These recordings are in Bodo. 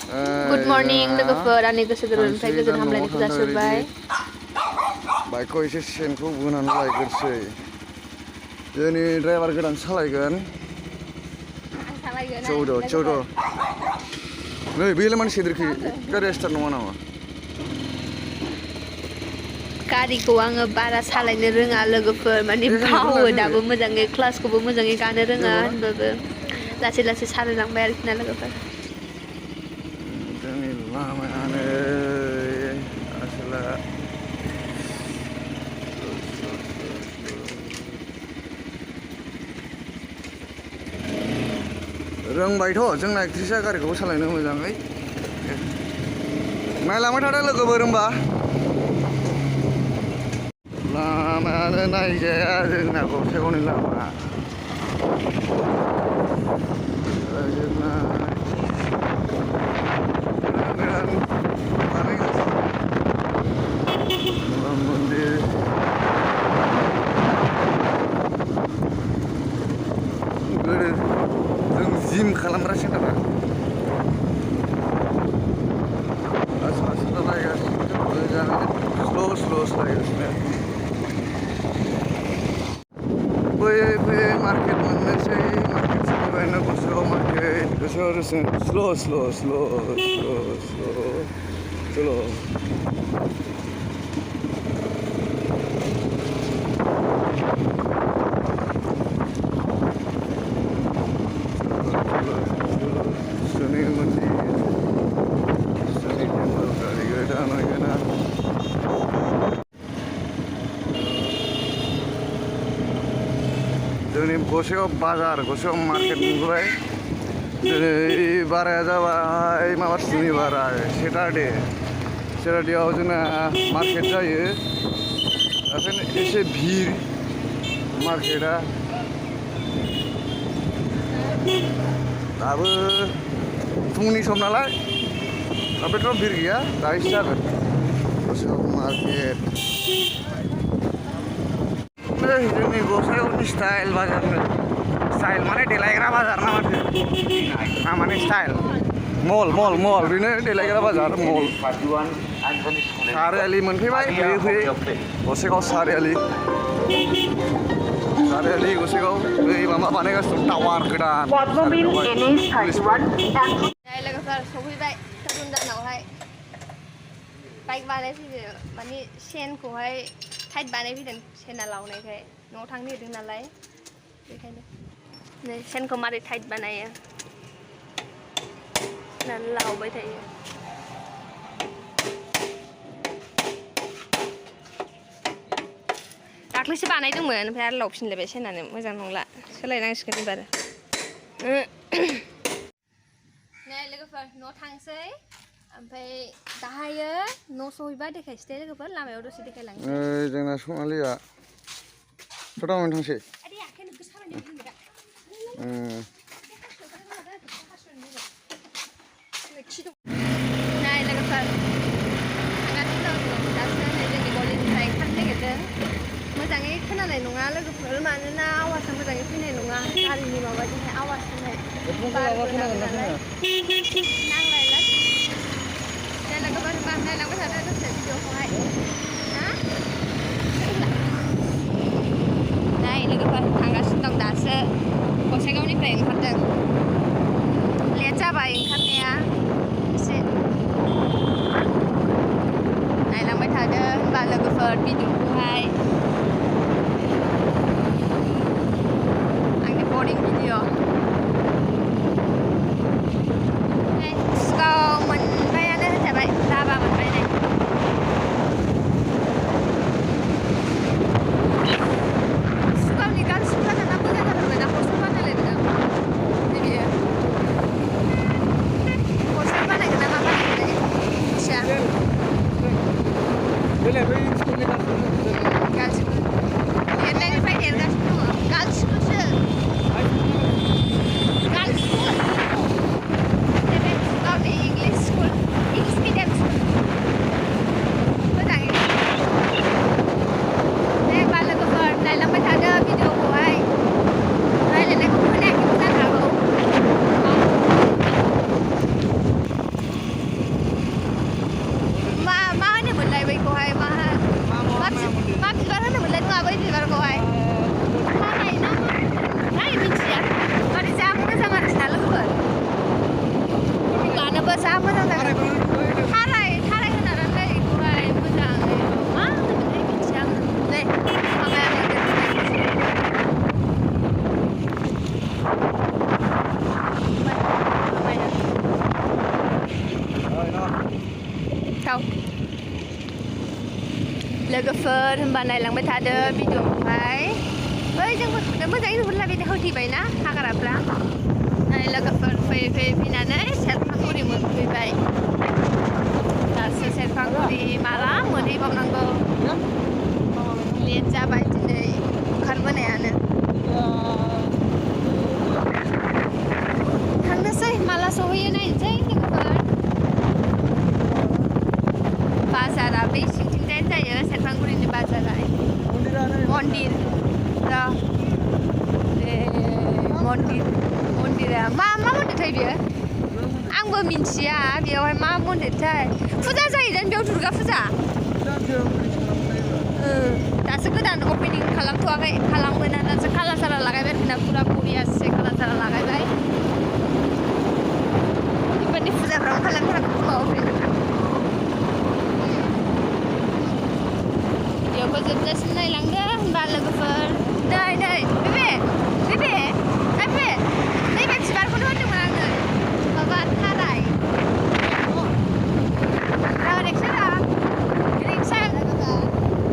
Good morning लोगोफोर आंनि गोसो गोरबोनिफ्राय गोजोन हामलायनायखौ जासिहरबाय। बाइकखौ एसे सेनखौ बोनानै लायग्रोसै। जोंनि ड्राइभार गोदान सालायगोन। चौद' नै बेलाय मानसि गिदिरखि गारिया स्टार्ट नङा नामा? गारिखौ आङो बारा सालायनो रोङा लोगोफोर माने बावो दाबो मोजाङै क्लासखौबो मोजाङै गानो रोङा होनबाबो लासै लासै सालायलांबाय आरोखि ना लोगोफोर। जोंनि लामायानो आसोला रोंबायथ' जोंना एक्ट्रिसा गारिखौबो सालायनो मोजाङै। नायलांबाय थादो लोगोफोर होमबा। लामायानो नायजाया जोंना गसाइगावनि लामा। जोंना गोदान बानायगासिनो मन्दिर। गोदो जों जिम खालामग्रा सेन्टारा लासै लासै सालायगासिनो मोजाङै स्ल' फैयै फैयै मार्केट मोननोसै। मार्केट सफैबायानो गसाइगाव मार्केट गोसोआव रुसुन स्ल' शनि मन्दिर शनि टेम्पोल गारि गोदान गोदान। जोंनि गसाइगाव बाजार गसाइगाव मार्केट मोनबोबाय। दिनै बाराया जाबाय माबा सुनिबार सेटारडेआव जोंना मार्केट जायो। ओंखायनो एसे भिर मार्केटआ दाबो फुंनि सम नालाय दाबोथ' भिर गैया दायोसो जागोन गसाइगाव मार्केट। जोंनि गसाइगावनि स्टाइल बाजार स्टाइल माने देलायग्रा बाजार ना माथो माने स्टाइल मल बेनो देलायग्रा बाजार मल। सारियालि मोनफैबाय फैयै गसाइगाव सारियालि गसाइगाव बै माबा बानायगासिनो टावार गोदान। लोगोफोर सफैबाय रुनदानावहाय बाइक बानायफैदों माने सेनखौहाय टाइट बानायफैदों सेना लावनायखाय न'आव थांनो नागिरदों नालाय बेखायनो नै सेनखौ मारै टाइट बानायो होननानै लावबाय थायो। दाख्लैसो बानायदोंमोन ओमफ्राय आरो लावफिनलायबाय सेनानो मोजां नंला सोलायनांसिगोन एबार। नै लोगोफोर न' थांसै ओमफ्राय दाहायो न' सहैबा देखायसै दे लोगोफोर लामायाव दसे देखायलांसै। जोंना सनालिया सटाउन थांसै। नाय लोगोफोर जोंनि गलिनिफ्राय ओंखारनो नागिरदों। मोजाङै खोनानाय नङा लोगोफोर मानोना आवाजआ मोजाङै फैनाय नङा गारिनि माबाजोंहाय आवाज फैनाय बारबो नाङो नालाय नांलायला लोगोफोर होनबा नायलांबाय थादो दसे भिडिअखौहाय ना नाय लोगोफोर थांगासिनो दं दासो गसाइगावनिफ्राय ओंखारदों। लेट जाबाय ओंखारनाया एसे नायलांबाय थादो होनबा लोगोफोर भिडिअखौहाय आंनि बरिं भिडिअ। थाराय होनानै बेखौहाय मोजाङै मा होनोमोनथाय मिथिया आङो नै माबाया थाव लोगोफोर होनबा नायलांबाय थादो भिडिअखौहाय बै जोंबो मोजाङै नुहुरला बिदि होथैबायना हाग्राफ्रा लोगोफोर फैयै फैनानै सेरफांगुरि मोनफैबाय दासो सेरफांगुरि माला मोनहैबावनांगौ लेट जाबाय दिनै ओंखारबोनायानो थांनोसै माला सहैयो नायनोसै लोगोफोर बाजारा बे सिंथिंजायनो जायो सेरफांगुरिनि बाजारा मन्दिर मन्दिरा मा मन्दिरथाय बियो आंबो मिन्थिया बेयावहाय मा मन्दिरथाय फुजा जायोदां बेयाव दुर्गा फुजा दासो गोदान अपेनिं खालामथ'वाखै खालामगोन दासो कालार सालार लागायबाय आरोखि ना फुरा बरियासो कालार सालार लागायबाय बेफोरनि फुजाफ्राव खालामथाराखै खोमा अपेनिं भिडिअखौ जोबजासिम नायलांदो होनबा लोगोफोर नै बे नैबे बिबारखौनो होनदोंमोन आङो माबा थाराय रिक्सा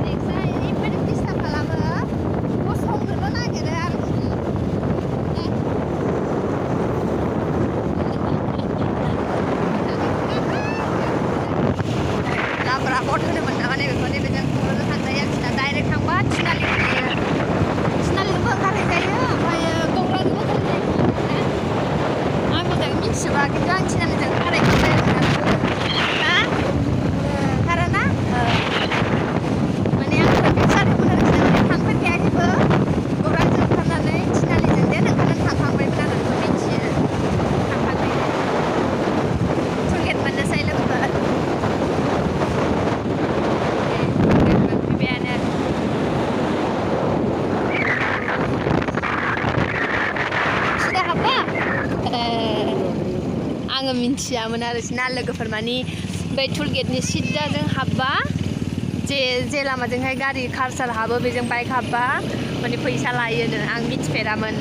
ओरैबायदि डिस्टार्ब खालामो गसंनोल' नागिरो आरोखि लाब्रा बट होनोमोन नामा नैबेखौ नैबेजों क'क्राझार थांजायो आरोखि ना डाइरेक्ट थांबा थिनालि गोलैयो थिनालिजोंबो ओंखारहैजायो ओमफ्रायो क'क्राझारजोंबो ओंखारहैजायो आं मोजाङै मिथिजोबा खिन्थु आं थिनालिजों ओंखारहैखांबाय ना ओंखारोना माने आं कनफिउस जादोंमोन आरोखि ना माने थांफेरखायाखैबो क'क्राझारजों ओंखारनानै थिनालिजों देन ओंखारनानै थांखांबायमोन आरो बेखौ मिथियो थांखांबाय टुलगेट मोननोसै लोगोफोर आङो मिन्थियामोन आरोखि ना लोगोफोर मानि बै टुलगेटनि सिद्दाजों हाबबा जे लामाजोंहाय गारि कार सार हाबो बेजों बाइक हाबबा माने फैसा लायोनो आं मिथिफेरामोन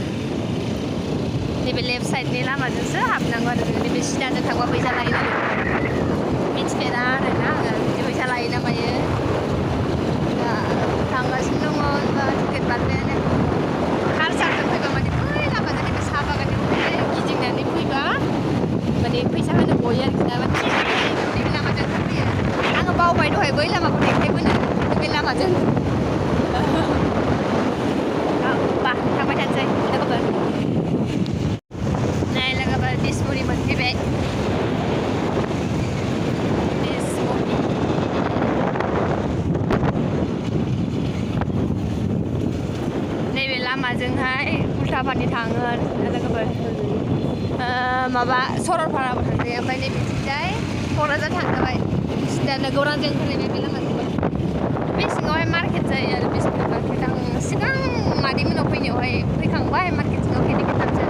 नैबे लेफ्ट साइडनि लामाजोंसो हाबनांगौ आरो नैबे सिद्दाजों थांबा फैसा लायो मिथिफेरा आरोना आङो बिदि फैसा लायो ना मायो थांगासिनो दङ होनबा टुलगेट बारबायानो कार सारजों फैबा माने बै लामाजों नैबे साहा बागाननिफ्राय गिदिंनानै फैबा माने फैसा होनो गयो आरोखि ना नैबे लामाजों ओंखारफैयो आङो बावबाय दहाय बै लामाखौ देखायबोनो बे लामाजों बा थांबाय थानोसै लोगोफोर नै लोगोफोर दिसमुरि मोनफैबाय नैबे लामाजोंहाय उल्थापानि थाङो लोगोफोर माबा सरलपाराबो थांजायो ओमफ्राय नैबेथिंजाय क'क्राझार थांजाबाय सिदानो गौरांजों ओंखारहैबाय बे लामाजोंबो बे सिङावहाय मार्केट जायो आरो बिस्कुट मार्केट आं सिगां मादैमोनाव फैनायावहाय फैखांबाय मार्केट सिङाव खेबनै खेबथामसो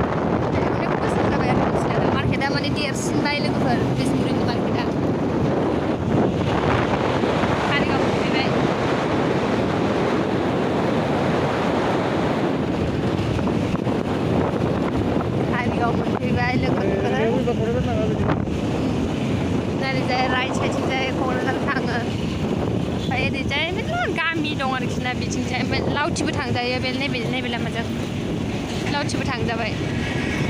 अनेक बोसोर जाबाय आरो नोंसिना मार्केटआ माने देरसिनबाय लोगोफोर बिस्कुटनि मार्केटआ कारिगाव फैबाय मोनफैबाय लोगोफोर ओरैजाय राइट साइडथिंजाय क'क्राझार थाङो ओमफ्राय ओरैजाय मेरला गामि दं आरोखि ना बिथिंजाय ओमफ्राय लावथिबो थांजायो बे नैबे लामाजों लावथिबो थांजाबाय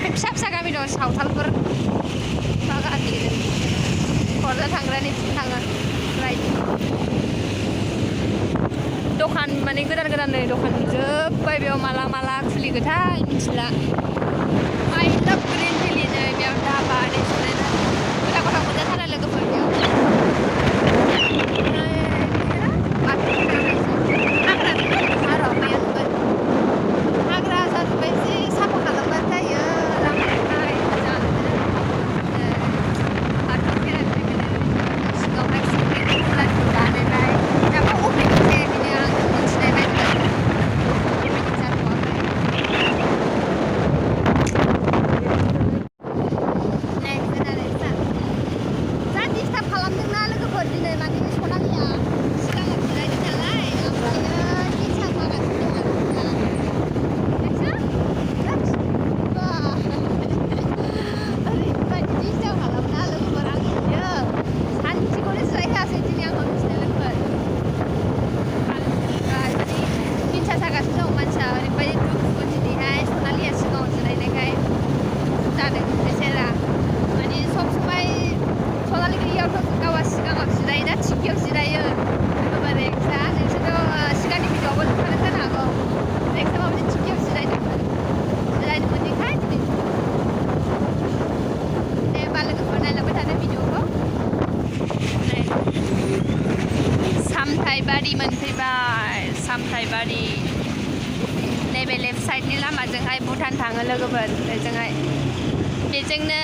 फिसा फिसा गामि दं सावथालफोर मा गामि क'क्राझार थांग्रानि थाङो राइट दखान माने गोदान नै दखान जोब्बाय बेयाव माला खुलिगोनथाय मिथिला I love Green Village बेयाव धाबा रेस्टुरेन्ट गोथाव मोनजाथारो लोगोफोर बेयाव हाग्रा जाजोब्बाय एसे साफा खालामबानो जायो लामाखौहाय मोजां सिगाङावहाय सिगांखौ बानायबाय दाबो अपेनिं जायाखैनो आं मिथिनाय बायदिब्ला अपेनिं जाथ'वाखै थाङो लोगोफोर बेजोंहाय बेजोंनो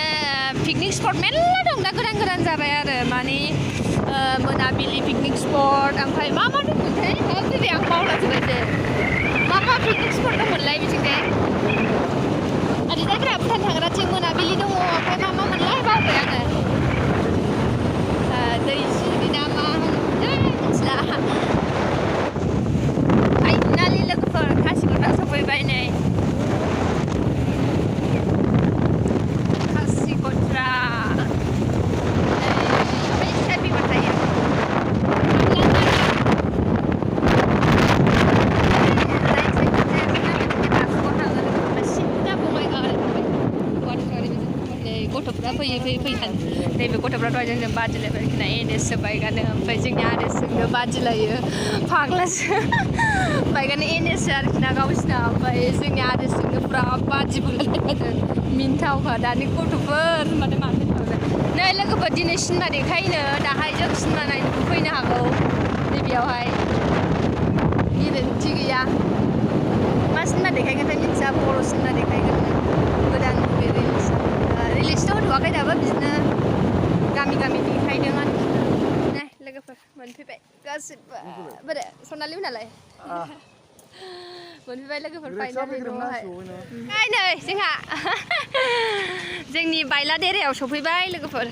पिकनिक स्पट मेरला दं दा गोदान जाबाय आरो माने मोनाबिलि पिकनिक स्पट ओमफ्राय मा दंमोनथाय जेरै आं बावलाजोब्बायसो मा पिकनिक स्पट दंमोनलाय बिथिंजाय आरो जायगाया भुटान थांग्राथिं मोनाबिलि दङ ओमफ्राय मा मोनलाय बावबाय आङो दै जिरि ना मा मिथिला फाइनालि लोगोफोर खासिक'ट्रा सफैबाय नै खासिक'ट्रा गथ'फ्रा फैयो नैबे गथ'फ्रा दहाय जोंजों बादिलायबाय आरोखि ना एनएस बाइकआनो ओमफ्राय जोंनि आदेसजोंनो बादिलायो फाग्लासो बाइकआनो एनएस आरोखि ना गावसिना ओमफ्राय जोंनि आदेसजोंनो फुरा बादिबोलायलायदों मिन्थावखा दानि गथ'फोर होनबाथाय माथो थांनो नै लोगोफोर दिनै सिनेमा देखायनो दाहाय जों सिनेमा नायनोबो फैनो हागौ नैबेयावहाय गेरेन्थि गैया मा सिनेमा देखायगोनथाय मिथिया बर' सिनेमा देखायगोन गोदान रिलिजथ' होथ'वाखै दाबो बिदिनो गामि देखायदों आरोखि ना लोगोफोर मोनफैबाय गासिबो बोरै सनालि मोनालाय मोनफैबाय लोगोफोर फाइनालि न'आवहाय नै जोंहा जोंनि बायला देरायाव सफैबाय लोगोफोर